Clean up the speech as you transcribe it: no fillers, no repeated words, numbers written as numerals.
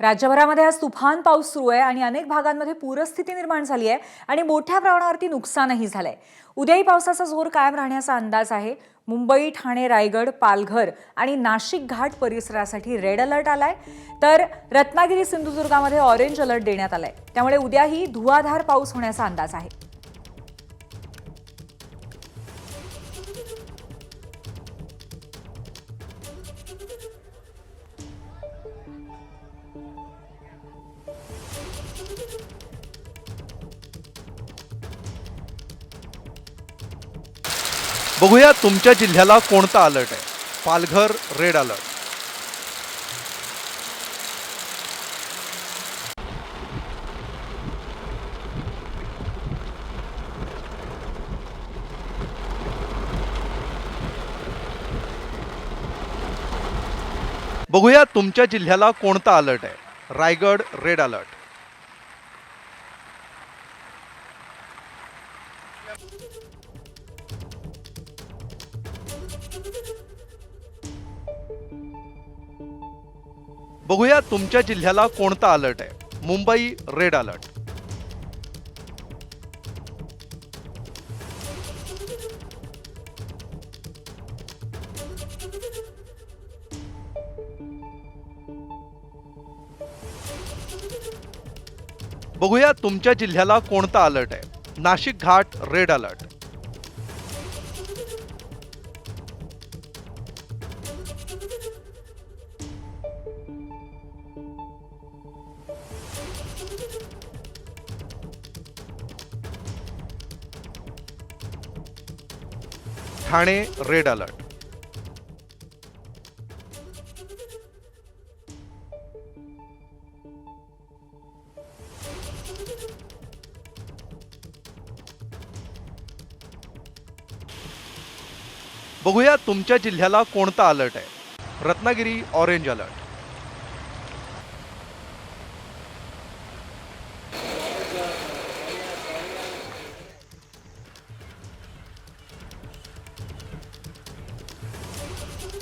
राज्यभरामध्ये आज तुफान पाऊस सुरू आहे आणि अनेक भागांमध्ये पूरस्थिती निर्माण झाली आहे आणि मोठ्या प्रमाणावरती नुकसानही झालंय। उद्याही पावसाचा जोर कायम राहण्याचा अंदाज आहे। मुंबई, ठाणे, रायगड, पालघर आणि नाशिक घाट परिसरासाठी रेड अलर्ट आलाय, तर रत्नागिरी, सिंधुदुर्गामध्ये ऑरेंज अलर्ट देण्यात आलाय। त्यामुळे उद्याही धुवाधार पाऊस होण्याचा अंदाज आहे। बघूया तुमच्या जिल्ह्याला कोणता अलर्ट आहे। पालघर रेड अलर्ट, बघूया तुमच्या जिल्ह्याला कोणता अलर्ट आहे। रायगड रेड अलर्ट, बघूया तुमच्या जिल्ह्याला कोणता अलर्ट आहे। मुंबई रेड अलर्ट, बघूया तुमच्या जिल्ह्याला कोणता अलर्ट आहे। Nashik ghat red alert, Thane red alert, बघूया तुमच्या जिल्ह्याला कोणता अलर्ट आहे। Ratnagiri orange alert,